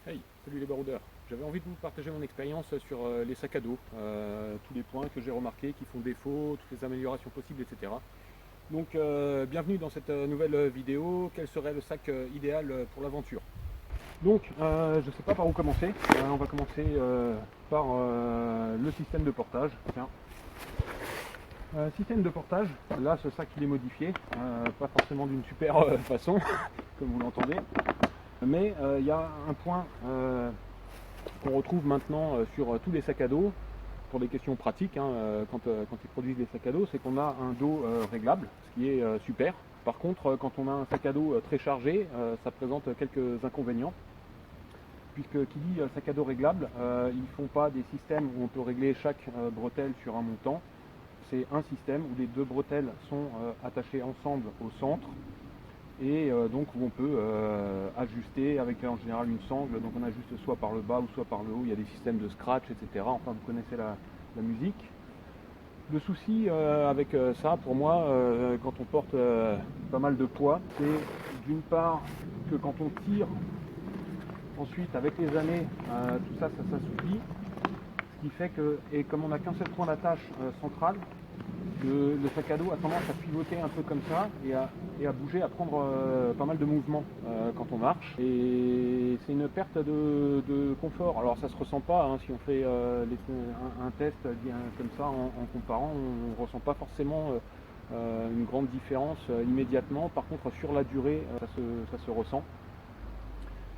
Hey, salut les baroudeurs. J'avais envie de vous partager mon expérience sur les sacs à dos, tous les points que j'ai remarqués qui font défaut, toutes les améliorations possibles, etc. Donc bienvenue dans cette nouvelle vidéo. Quel serait le sac idéal pour l'aventure? Donc je ne sais pas par où commencer. On va commencer par le système de portage. Tiens. Système de portage, là ce sac il est modifié, pas forcément d'une super façon, comme vous l'entendez. Mais il y a un point qu'on retrouve maintenant sur tous les sacs à dos, pour des questions pratiques, hein, quand ils produisent des sacs à dos, c'est qu'on a un dos réglable, ce qui est super. Par contre, quand on a un sac à dos très chargé, ça présente quelques inconvénients, puisque qui dit sac à dos réglable, ils ne font pas des systèmes où on peut régler chaque bretelle sur un montant. C'est un système où les deux bretelles sont attachées ensemble au centre, et donc où on peut ajuster avec en général une sangle, donc on ajuste soit par le bas ou soit par le haut. Il y a des systèmes de scratch, etc. Enfin, vous connaissez la musique. Le souci avec ça, pour moi, quand on porte pas mal de poids, c'est d'une part que quand on tire, ensuite avec les années, tout ça, ça s'assouplit, ce qui fait que, et comme on n'a qu'un seul point d'attache central, le sac à dos a tendance à pivoter un peu comme ça et à bouger, à prendre pas mal de mouvements quand on marche. Et c'est une perte de confort. Alors ça se ressent pas, hein, si on fait un test comme ça en comparant, on ne ressent pas forcément une grande différence immédiatement. Par contre sur la durée, ça se ressent.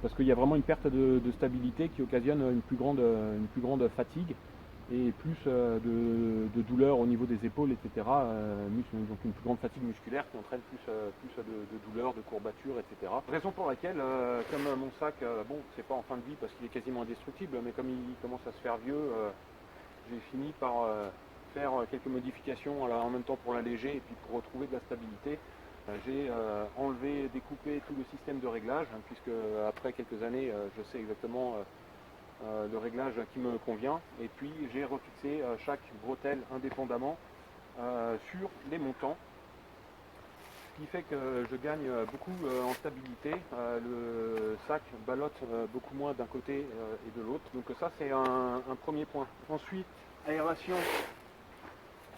Parce qu'il y a vraiment une perte de stabilité qui occasionne une plus grande fatigue et plus de douleur au niveau des épaules, etc. Donc une plus grande fatigue musculaire qui entraîne plus de douleurs, de courbatures, etc. Raison pour laquelle, comme mon sac, bon, c'est pas en fin de vie parce qu'il est quasiment indestructible, mais comme il commence à se faire vieux, j'ai fini par faire quelques modifications en même temps pour l'alléger et puis pour retrouver de la stabilité. J'ai enlevé, découpé tout le système de réglage, hein, puisque après quelques années, je sais exactement le réglage qui me convient. Et puis j'ai refixé chaque bretelle indépendamment sur les montants, ce qui fait que je gagne beaucoup en stabilité. Le sac ballotte beaucoup moins d'un côté et de l'autre. Donc ça c'est un premier point. Ensuite, aération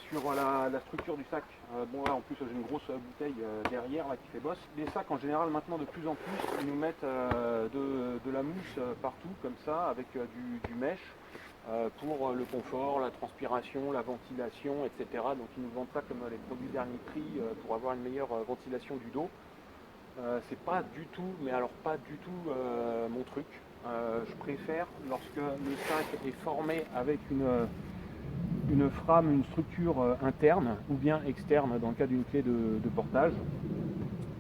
sur la structure du sac. Bon là en plus j'ai une grosse bouteille derrière là, qui fait bosse. Les sacs en général maintenant de plus en plus ils nous mettent de la mousse partout comme ça avec du mesh pour le confort, la transpiration, la ventilation, etc. Donc ils nous vendent ça comme les produits dernier prix pour avoir une meilleure ventilation du dos. C'est pas du tout, mais alors pas du tout mon truc. Je préfère lorsque le sac est formé avec une frame, une structure interne ou bien externe dans le cas d'une clé de portage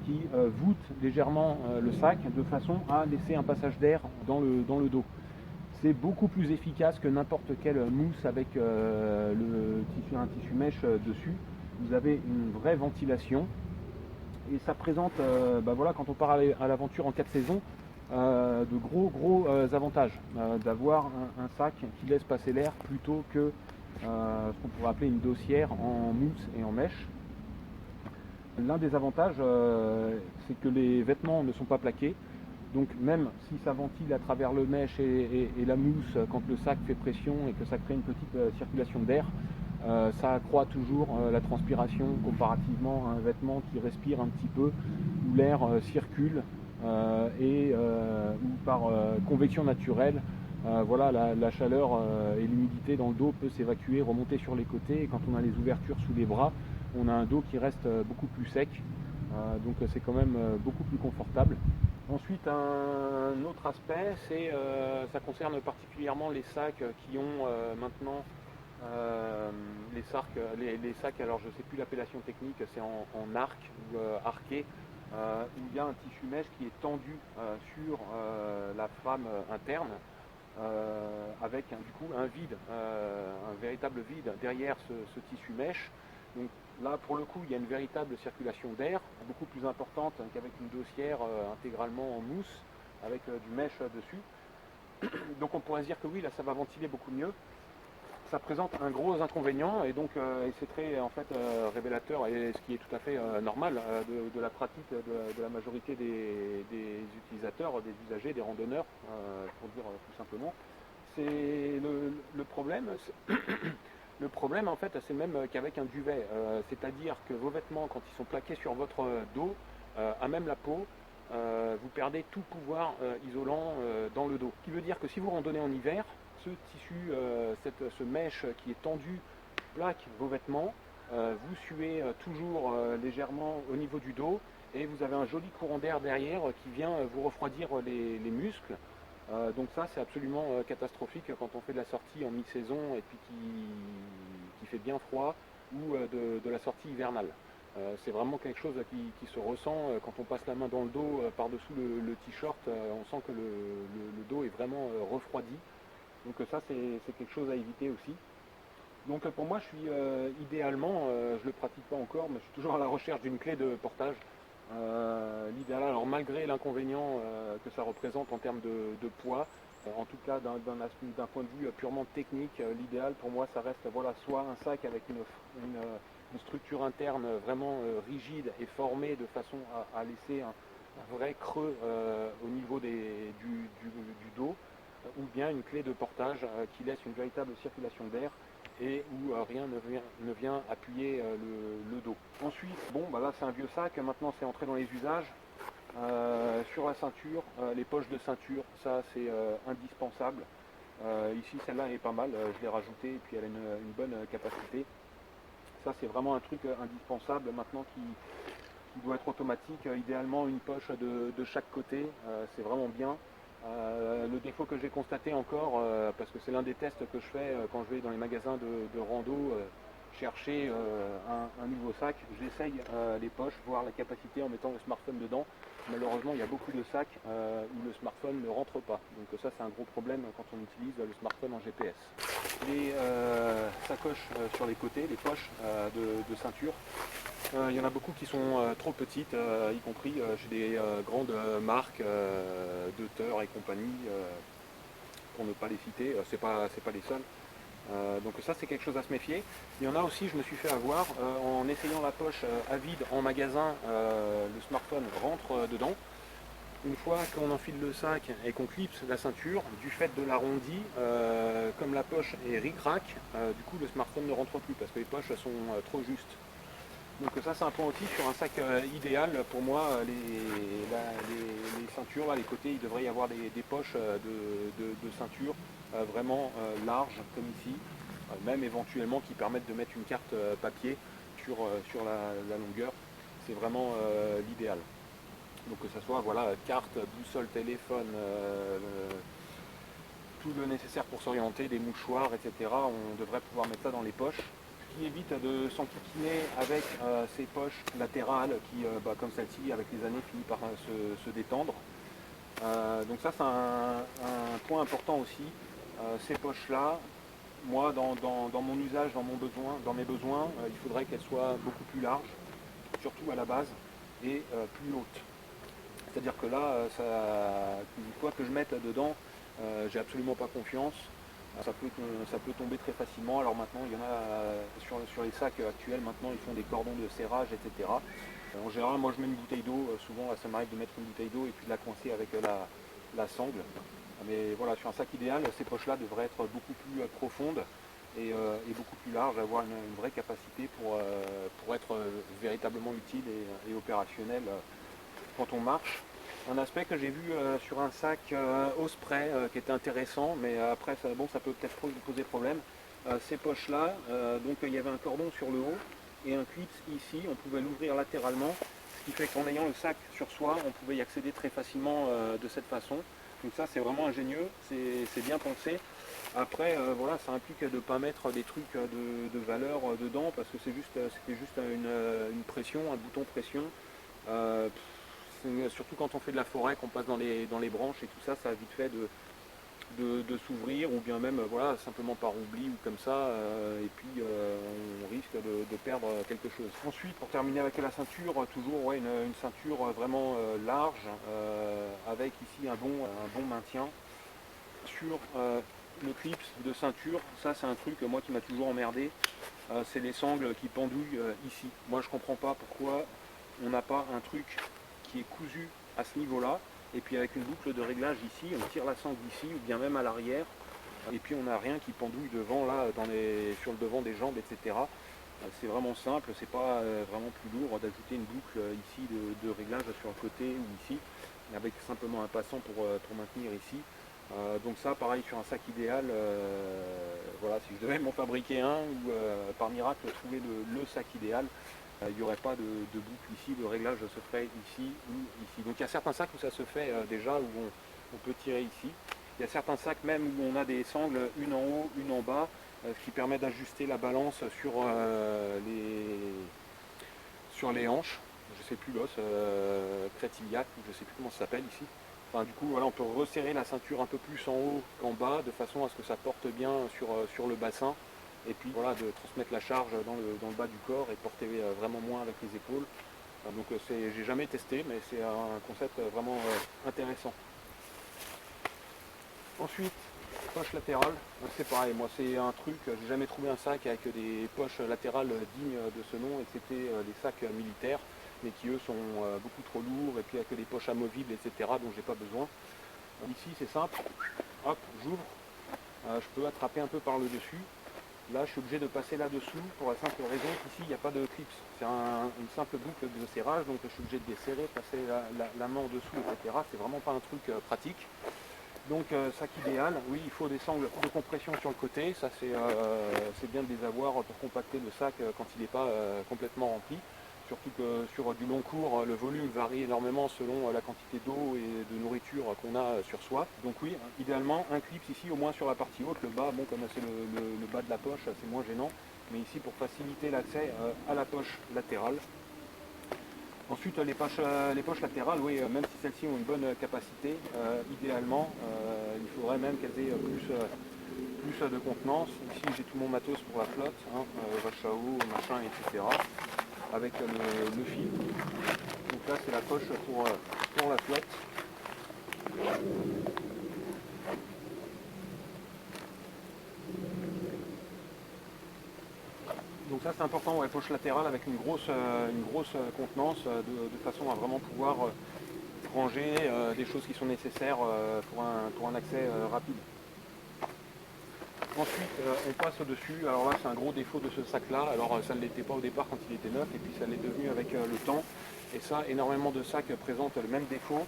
qui voûte légèrement le sac de façon à laisser un passage d'air dans le dos. C'est beaucoup plus efficace que n'importe quelle mousse avec un tissu mèche dessus. Vous avez une vraie ventilation et ça présente, voilà, quand on part à l'aventure en 4 saisons, de gros avantages d'avoir un sac qui laisse passer l'air plutôt que ce qu'on pourrait appeler une dossière en mousse et en mèche. L'un des avantages, c'est que les vêtements ne sont pas plaqués. Donc même si ça ventile à travers le mèche et la mousse quand le sac fait pression et que ça crée une petite circulation d'air, ça accroît toujours la transpiration comparativement à un vêtement qui respire un petit peu, où l'air circule ou par convection naturelle, voilà, la chaleur et l'humidité dans le dos peut s'évacuer, remonter sur les côtés, et quand on a les ouvertures sous les bras, on a un dos qui reste beaucoup plus sec, donc c'est quand même beaucoup plus confortable. Ensuite, un autre aspect, ça concerne particulièrement les sacs qui ont maintenant les sacs, alors je ne sais plus l'appellation technique, c'est en arc ou arqué, où il y a un tissu mèche qui est tendu sur la frame interne, avec du coup un vide, un véritable vide derrière ce tissu mèche. Donc là pour le coup il y a une véritable circulation d'air, beaucoup plus importante qu'avec une dossière intégralement en mousse, avec du mèche dessus. Donc on pourrait se dire que oui, là ça va ventiler beaucoup mieux. ça présente un gros inconvénient et donc et c'est très en fait révélateur et ce qui est tout à fait normal de la pratique de la majorité des utilisateurs, des usagers, des randonneurs, pour dire tout simplement. C'est le problème. Le problème en fait c'est même qu'avec un duvet, c'est-à-dire que vos vêtements quand ils sont plaqués sur votre dos, à même la peau, vous perdez tout pouvoir isolant dans le dos. Ce qui veut dire que si vous randonnez en hiver, ce tissu, ce mèche qui est tendu plaque vos vêtements, vous suez toujours légèrement au niveau du dos et vous avez un joli courant d'air derrière qui vient vous refroidir les muscles. Donc ça c'est absolument catastrophique quand on fait de la sortie en mi-saison et puis qui fait bien froid ou de la sortie hivernale. C'est vraiment quelque chose qui se ressent quand on passe la main dans le dos par-dessous le t-shirt, on sent que le dos est vraiment refroidi. Donc ça c'est quelque chose à éviter aussi. Donc pour moi je suis idéalement, je ne le pratique pas encore, mais je suis toujours à la recherche d'une clé de portage. L'idéal, alors malgré l'inconvénient que ça représente en termes de poids, en tout cas d'un point de vue purement technique, l'idéal pour moi ça reste voilà, soit un sac avec une structure interne vraiment rigide et formée de façon à laisser un vrai creux au niveau du dos, ou bien une clé de portage qui laisse une véritable circulation d'air et où rien ne vient appuyer le dos. Ensuite, bon, bah là c'est un vieux sac, maintenant c'est entré dans les usages. Sur la ceinture, les poches de ceinture, ça c'est indispensable. Ici celle-là est pas mal, je l'ai rajoutée et puis elle a une bonne capacité. Ça c'est vraiment un truc indispensable maintenant qui doit être automatique, idéalement une poche de chaque côté, c'est vraiment bien. Le défaut que j'ai constaté encore, parce que c'est l'un des tests que je fais quand je vais dans les magasins de rando chercher un nouveau sac, j'essaye les poches, voir la capacité en mettant le smartphone dedans. Malheureusement il y a beaucoup de sacs où le smartphone ne rentre pas, donc ça c'est un gros problème quand on utilise le smartphone en GPS. Les sacoches sur les côtés, les poches de ceinture, il y en a beaucoup qui sont trop petites, y compris chez des grandes marques, Deuter et compagnie, pour ne pas les citer, c'est pas les seuls. Donc ça c'est quelque chose à se méfier. Il y en a aussi, je me suis fait avoir, en essayant la poche à vide en magasin, le smartphone rentre dedans. Une fois qu'on enfile le sac et qu'on clipse la ceinture, du fait de l'arrondi, comme la poche est ric-rac, du coup le smartphone ne rentre plus parce que les poches sont trop justes. Donc ça c'est un point aussi sur un sac idéal pour moi, les ceintures, là, les côtés, il devrait y avoir des poches de ceinture vraiment larges comme ici, même éventuellement qui permettent de mettre une carte papier sur la longueur, c'est vraiment l'idéal. Donc que ce soit voilà, carte, boussole, téléphone, tout le nécessaire pour s'orienter, des mouchoirs, etc. On devrait pouvoir mettre ça dans les poches. Qui évite de s'enquiquiner avec ces poches latérales qui, comme celle-ci, avec les années, finit par se détendre. Donc ça, c'est un point important aussi. Ces poches-là, moi, dans mon usage, dans mes besoins, il faudrait qu'elles soient beaucoup plus larges, surtout à la base, et plus hautes. C'est-à-dire que là, quoi que je mette dedans, j'ai absolument pas confiance. Ça peut tomber très facilement. Alors maintenant, il y en a sur les sacs actuels, maintenant ils font des cordons de serrage, etc. En général, moi je mets une bouteille d'eau, souvent ça m'arrive de mettre une bouteille d'eau et puis de la coincer avec la sangle. Mais voilà, sur un sac idéal, ces poches-là devraient être beaucoup plus profondes et beaucoup plus larges, avoir une vraie capacité pour être véritablement utile et opérationnel quand on marche. Un aspect que j'ai vu sur un sac Osprey qui était intéressant, mais après ça peut peut-être poser problème. Ces poches-là, donc il y avait un cordon sur le haut et un clip ici, on pouvait l'ouvrir latéralement, ce qui fait qu'en ayant le sac sur soi, on pouvait y accéder très facilement de cette façon. Donc ça c'est vraiment ingénieux, c'est bien pensé. Après voilà, ça implique de ne pas mettre des trucs de valeur dedans parce que c'était juste une pression, un bouton pression. Surtout quand on fait de la forêt, qu'on passe dans les branches et tout ça, ça a vite fait de s'ouvrir ou bien même voilà, simplement par oubli ou comme ça, et puis on risque de perdre quelque chose. Ensuite, pour terminer avec la ceinture, toujours ouais, une ceinture vraiment large, avec ici un bon maintien. Sur le clips de ceinture, ça c'est un truc moi qui m'a toujours emmerdé, c'est les sangles qui pendouillent ici. Moi je comprends pas pourquoi on n'a pas un truc qui est cousu à ce niveau-là, et puis avec une boucle de réglage ici, on tire la sangle ici, ou bien même à l'arrière, et puis on n'a rien qui pendouille devant, là, sur le devant des jambes, etc. C'est vraiment simple, c'est pas vraiment plus lourd d'ajouter une boucle ici de réglage sur le côté ou ici, avec simplement un passant pour maintenir ici. Donc ça, pareil sur un sac idéal, voilà, si je devais m'en fabriquer un ou par miracle trouver le sac idéal, il n'y aurait pas de boucle ici, le réglage se ferait ici ou ici. Donc il y a certains sacs où ça se fait déjà, où on peut tirer ici. Il y a certains sacs même où on a des sangles, une en haut, une en bas, ce qui permet d'ajuster la balance sur les hanches. Je sais plus l'os, crétillac, je ne sais plus comment ça s'appelle ici. Enfin, du coup, voilà, on peut resserrer la ceinture un peu plus en haut qu'en bas, de façon à ce que ça porte bien sur le bassin. Et puis voilà, de transmettre la charge dans le bas du corps et de porter vraiment moins avec les épaules. Donc j'ai jamais testé, mais c'est un concept vraiment intéressant. Ensuite, poche latérale, c'est pareil, moi c'est un truc, j'ai jamais trouvé un sac avec des poches latérales dignes de ce nom, excepté les sacs militaires, mais qui eux sont beaucoup trop lourds, et puis avec des poches amovibles, etc., dont j'ai pas besoin. Ici c'est simple, hop, j'ouvre, je peux attraper un peu par le dessus. Là je suis obligé de passer là-dessous pour la simple raison qu'ici il n'y a pas de clips. C'est une simple boucle de serrage, donc je suis obligé de desserrer, passer la main en dessous, etc. C'est vraiment pas un truc pratique. Donc sac idéal, oui il faut des sangles de compression sur le côté, ça c'est bien de les avoir pour compacter le sac quand il n'est pas complètement rempli. Surtout que sur du long cours, le volume varie énormément selon la quantité d'eau et de nourriture qu'on a sur soi. Donc oui, idéalement un clip ici au moins sur la partie haute, le bas, bon comme c'est le bas de la poche, c'est moins gênant, mais ici pour faciliter l'accès à la poche latérale. Ensuite les poches latérales, oui, même si celles-ci ont une bonne capacité, idéalement il faudrait même qu'elles aient plus de contenance. Ici j'ai tout mon matos pour la flotte, vache à eau, machin, etc. Avec le fil. Donc là c'est la poche pour la flotte. Donc ça c'est important, ouais, poche latérale avec une grosse contenance de façon à vraiment pouvoir ranger des choses qui sont nécessaires pour un accès rapide. Ensuite on passe au-dessus, alors là c'est un gros défaut de ce sac là, alors ça ne l'était pas au départ quand il était neuf et puis ça l'est devenu avec le temps, et ça énormément de sacs présentent le même défaut,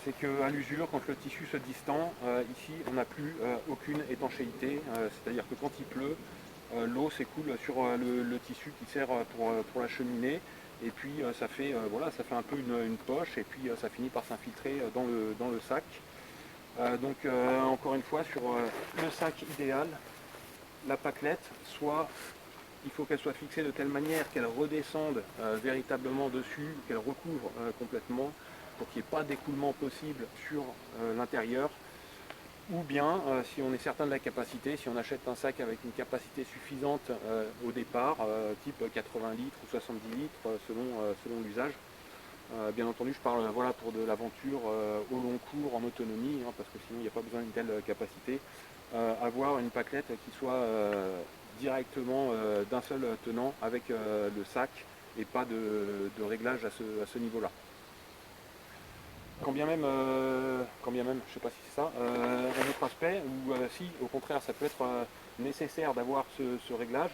c'est qu'à l'usure quand le tissu se distend, ici on n'a plus aucune étanchéité, c'est-à-dire que quand il pleut, l'eau s'écoule sur le tissu qui sert pour la cheminée, et puis ça fait un peu une poche, et puis ça finit par s'infiltrer dans le sac. Donc encore une fois sur le sac idéal, la paclette, soit il faut qu'elle soit fixée de telle manière qu'elle redescende véritablement dessus, qu'elle recouvre complètement, pour qu'il n'y ait pas d'écoulement possible sur l'intérieur. Ou bien, si on est certain de la capacité, si on achète un sac avec une capacité suffisante au départ, type 80 litres ou 70 litres selon l'usage. Bien entendu, je parle pour de l'aventure au long cours en autonomie, parce que sinon il n'y a pas besoin d'une telle capacité. Avoir une paclette qui soit directement d'un seul tenant avec le sac et pas de réglage à ce niveau-là. Quand bien même, je ne sais pas si c'est ça, un autre aspect, ou si au contraire ça peut être nécessaire d'avoir ce réglage,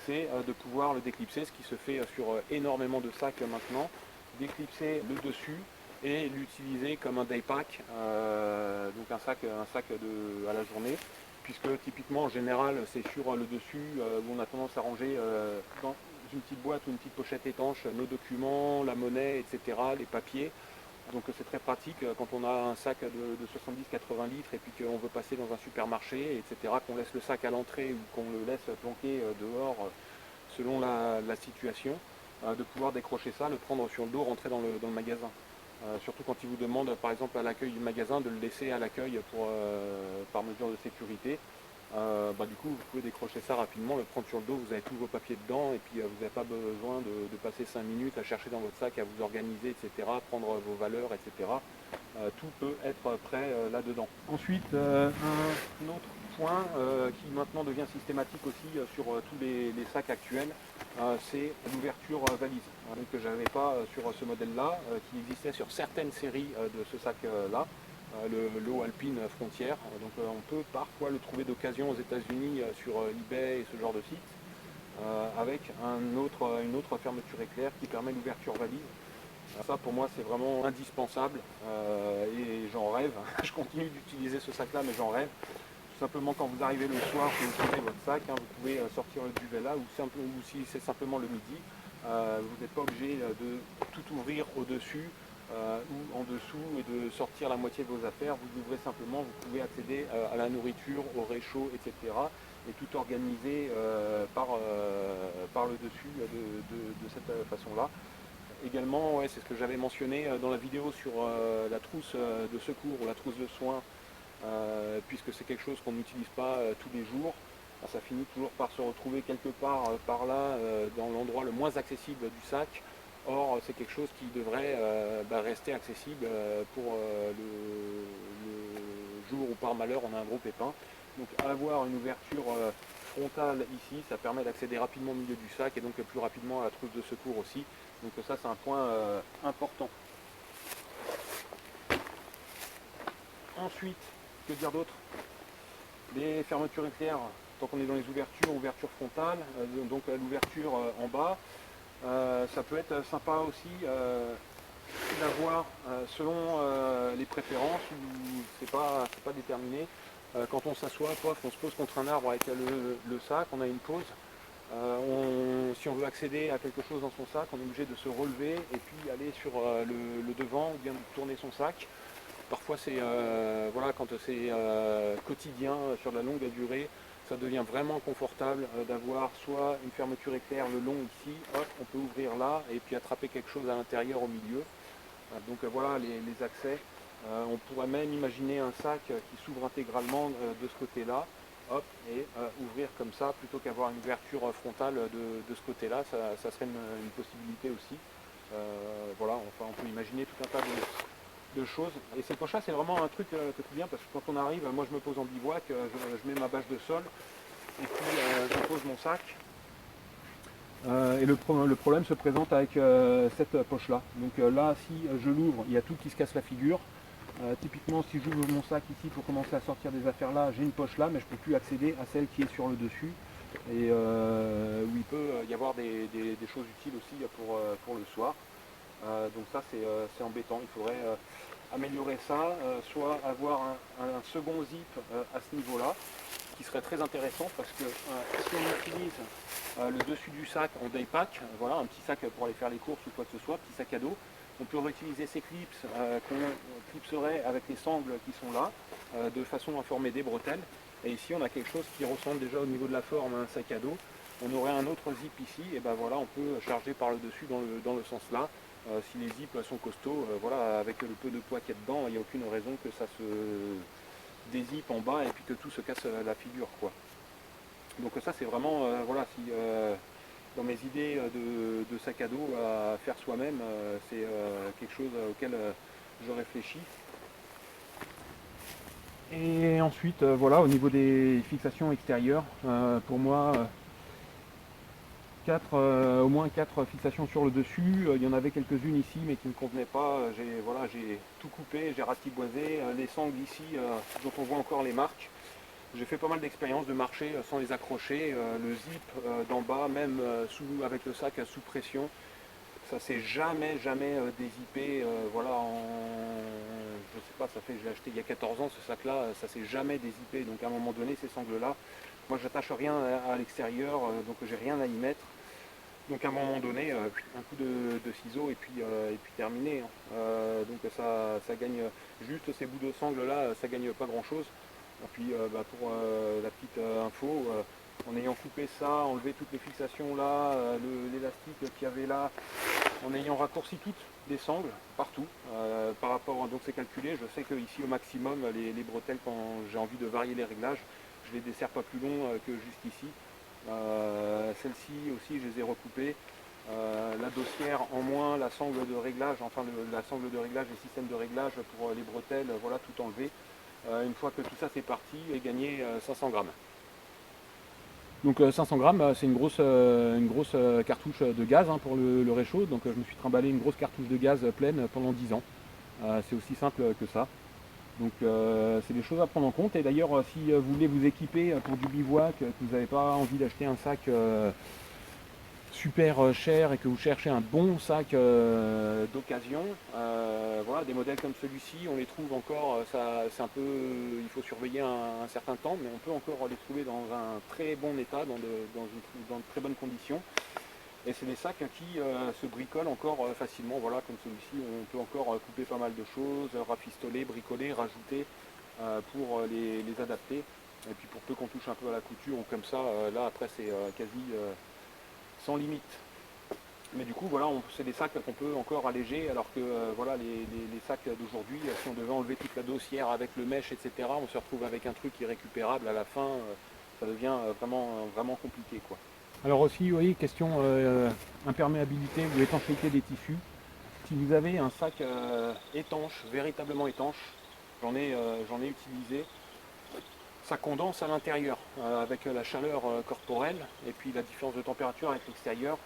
c'est de pouvoir le déclipser, ce qui se fait sur énormément de sacs maintenant, déclipser le dessus et l'utiliser comme un day pack, donc un sac à la journée, puisque typiquement en général c'est sur le dessus où on a tendance à ranger dans une petite boîte ou une petite pochette étanche nos documents, la monnaie, etc., les papiers. Donc c'est très pratique quand on a un sac de 70-80 litres et puis qu'on veut passer dans un supermarché, etc., qu'on laisse le sac à l'entrée ou qu'on le laisse planquer dehors selon la situation, de pouvoir décrocher ça, le prendre sur le dos, rentrer dans le magasin. Surtout quand ils vous demandent par exemple à l'accueil du magasin de le laisser à l'accueil par mesure de sécurité. Du coup vous pouvez décrocher ça rapidement, le prendre sur le dos, vous avez tous vos papiers dedans et puis vous n'avez pas besoin de passer 5 minutes à chercher dans votre sac, à vous organiser, etc., prendre vos valeurs, etc. Tout peut être prêt là-dedans. Ensuite, un autre point qui maintenant devient systématique aussi sur tous les sacs actuels, c'est l'ouverture valise, donc que j'avais pas sur ce modèle-là, qui existait sur certaines séries de ce sac-là, le Low Alpine Frontier. Donc on peut parfois le trouver d'occasion aux États-Unis sur eBay et ce genre de site, avec une autre fermeture éclair qui permet l'ouverture valise. Ça pour moi c'est vraiment indispensable et j'en rêve. Je continue d'utiliser ce sac là mais j'en rêve. Tout simplement quand vous arrivez le soir, que vous posez votre sac, vous pouvez sortir le duvet là ou si c'est simplement le midi, vous n'êtes pas obligé de tout ouvrir au-dessus ou en dessous et de sortir la moitié de vos affaires. Vous ouvrez simplement, vous pouvez accéder à la nourriture, au réchaud, etc. et tout organiser par le dessus de cette façon-là. Également, ouais, c'est ce que j'avais mentionné dans la vidéo sur la trousse de secours ou la trousse de soins, puisque c'est quelque chose qu'on n'utilise pas tous les jours. Ça finit toujours par se retrouver quelque part par là, dans l'endroit le moins accessible du sac. Or, c'est quelque chose qui devrait rester accessible pour le jour où par malheur on a un gros pépin. Donc avoir une ouverture frontale ici, ça permet d'accéder rapidement au milieu du sac et donc plus rapidement à la trousse de secours aussi. Donc ça c'est un point important. Ensuite, que dire d'autre? Les fermetures éclair, tant qu'on est dans les ouvertures frontales, donc l'ouverture en bas, ça peut être sympa aussi d'avoir selon les préférences, ou c'est pas déterminé. Quand on s'assoit, on se pose contre un arbre avec le sac, on a une pause. Si on veut accéder à quelque chose dans son sac, on est obligé de se relever et puis aller sur le devant ou bien tourner son sac. Parfois c'est voilà, quand c'est quotidien, sur la longue durée, ça devient vraiment confortable d'avoir soit une fermeture éclair le long ici, hop, on peut ouvrir là et puis attraper quelque chose à l'intérieur au milieu. Donc voilà les accès. On pourrait même imaginer un sac qui s'ouvre intégralement de ce côté-là, hop, et ouvrir comme ça, plutôt qu'avoir une ouverture frontale de ce côté-là, ça serait une possibilité aussi. Voilà, enfin on peut imaginer tout un tas de choses. Et cette poche-là, c'est vraiment un truc que c'est bien, parce que quand on arrive, moi je me pose en bivouac, je mets ma bâche de sol, et puis je pose mon sac. Et le problème se présente avec cette poche-là. Donc là, si je l'ouvre, il y a tout qui se casse la figure. Typiquement, si j'ouvre mon sac ici pour commencer à sortir des affaires là, j'ai une poche là, mais je ne peux plus accéder à celle qui est sur le dessus. Et où il peut y avoir des choses utiles aussi pour le soir. Donc ça, c'est embêtant. Il faudrait améliorer ça, soit avoir un second zip à ce niveau-là, qui serait très intéressant parce que si on utilise le dessus du sac en day pack, voilà, un petit sac pour aller faire les courses ou quoi que ce soit, petit sac à dos, on peut réutiliser ces clips qu'on clipserait avec les sangles qui sont là, de façon à former des bretelles. Et ici on a quelque chose qui ressemble déjà au niveau de la forme à un sac à dos. On aurait un autre zip ici, et ben voilà, on peut charger par le dessus dans le sens là. Si les zips sont costauds, voilà, avec le peu de poids qu'il y a dedans, il n'y a aucune raison que ça se dézippe en bas et puis que tout se casse la figure, quoi. Donc ça c'est vraiment, voilà, si dans mes idées de sac à dos à faire soi-même, c'est quelque chose auquel je réfléchis. Et ensuite, voilà, au niveau des fixations extérieures, pour moi, au moins 4 fixations sur le dessus. Il y en avait quelques-unes ici mais qui ne me convenaient pas. J'ai tout coupé, j'ai ratiboisé. Les sangles ici, dont on voit encore les marques. J'ai fait pas mal d'expériences de marcher sans les accrocher. Le zip d'en bas, même avec le sac sous pression, ça s'est jamais dézippé. Voilà, je sais pas, j'ai acheté il y a 14 ans ce sac-là, ça s'est jamais dézippé. Donc à un moment donné, ces sangles-là, moi j'attache rien à l'extérieur, donc j'ai rien à y mettre. Donc à un moment donné, un coup de ciseaux et puis terminé. Donc ça gagne juste ces bouts de sangle là, ça gagne pas grand chose. Et puis pour la petite info, en ayant coupé ça, enlevé toutes les fixations là, l'élastique qu'il y avait là, en ayant raccourci toutes les sangles partout, par rapport, donc c'est calculé, je sais que ici au maximum les bretelles, quand j'ai envie de varier les réglages, je les desserre pas plus long que jusqu'ici. Celle-ci aussi je les ai recoupées, la dossière en moins, la sangle de réglage, enfin la sangle de réglage, les systèmes de réglage pour les bretelles, voilà, tout enlevé. une fois que tout ça c'est parti, et gagner 500 grammes. Donc 500 grammes, c'est une grosse cartouche de gaz hein, pour le réchaud. Donc je me suis trimballé une grosse cartouche de gaz pleine pendant 10 ans. C'est aussi simple que ça. Donc c'est des choses à prendre en compte. Et d'ailleurs, si vous voulez vous équiper pour du bivouac, que vous n'avez pas envie d'acheter un sac super cher et que vous cherchez un bon sac d'occasion, voilà, des modèles comme celui-ci, on les trouve encore, c'est un peu, il faut surveiller un certain temps, mais on peut encore les trouver dans un très bon état, dans de très bonnes conditions. Et c'est des sacs qui se bricolent encore facilement, voilà, comme celui-ci, on peut encore couper pas mal de choses, rafistoler, bricoler, rajouter pour les adapter. Et puis pour peu qu'on touche un peu à la couture ou comme ça, là après c'est quasi sans limite. Mais du coup, voilà, c'est des sacs qu'on peut encore alléger, alors que voilà, les sacs d'aujourd'hui, si on devait enlever toute la dossière avec le mèche, etc., on se retrouve avec un truc irrécupérable à la fin, ça devient vraiment compliqué, quoi. Alors aussi, oui, question imperméabilité ou étanchéité des tissus. Si vous avez un sac étanche, véritablement étanche, j'en ai utilisé, ça condense à l'intérieur avec la chaleur corporelle et puis la différence de température avec l'extérieur,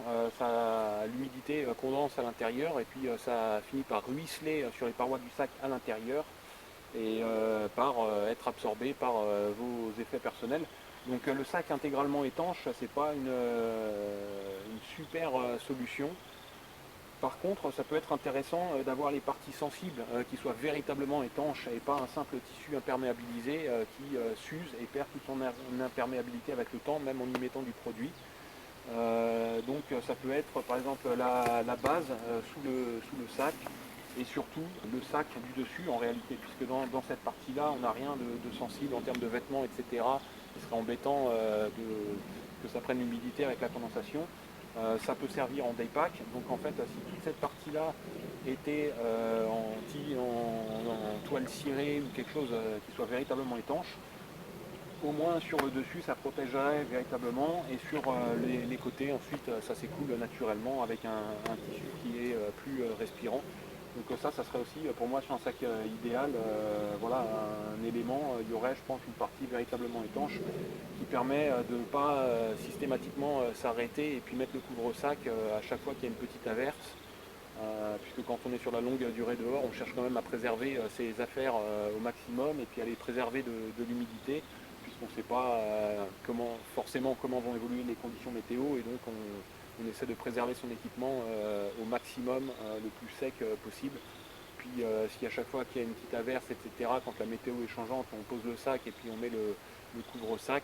l'humidité condense à l'intérieur et puis ça finit par ruisseler sur les parois du sac à l'intérieur et par être absorbé par vos effets personnels. Donc le sac intégralement étanche, c'est pas une super solution. Par contre, ça peut être intéressant d'avoir les parties sensibles qui soient véritablement étanches et pas un simple tissu imperméabilisé qui s'use et perd toute son imperméabilité avec le temps, même en y mettant du produit. Donc ça peut être par exemple la base sous le sac et surtout le sac du dessus en réalité, puisque dans cette partie-là, on n'a rien de sensible en termes de vêtements, etc. Ce serait embêtant que ça prenne l'humidité avec la condensation. Ça peut servir en daypack, donc en fait si toute cette partie-là était en toile cirée ou quelque chose qui soit véritablement étanche, au moins sur le dessus ça protégerait véritablement et sur les côtés ensuite ça s'écoule naturellement avec un tissu qui est plus respirant. Donc ça serait aussi pour moi sur un sac idéal, voilà un élément, il y aurait je pense une partie véritablement étanche qui permet de ne pas systématiquement s'arrêter et puis mettre le couvre-sac à chaque fois qu'il y a une petite averse. Puisque quand on est sur la longue durée dehors, on cherche quand même à préserver ses affaires au maximum et puis à les préserver de l'humidité, puisqu'on ne sait pas forcément comment vont évoluer les conditions météo, et donc on essaie de préserver son équipement au maximum, le plus sec possible. Puis si à chaque fois qu'il y a une petite averse, etc., quand la météo est changeante, on pose le sac et puis on met le couvre-sac,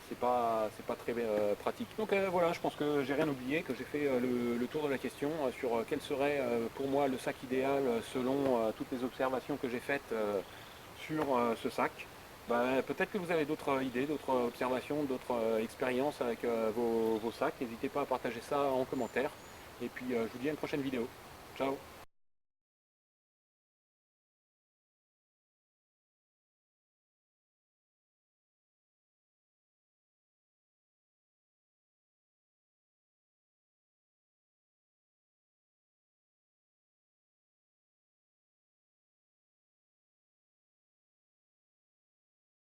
c'est pas très pratique. Donc voilà, je pense que j'ai rien oublié, que j'ai fait le tour de la question sur quel serait pour moi le sac idéal selon toutes les observations que j'ai faites sur ce sac. Peut-être que vous avez d'autres idées, d'autres observations, d'autres expériences avec vos sacs. N'hésitez pas à partager ça en commentaire. Et puis je vous dis à une prochaine vidéo. Ciao!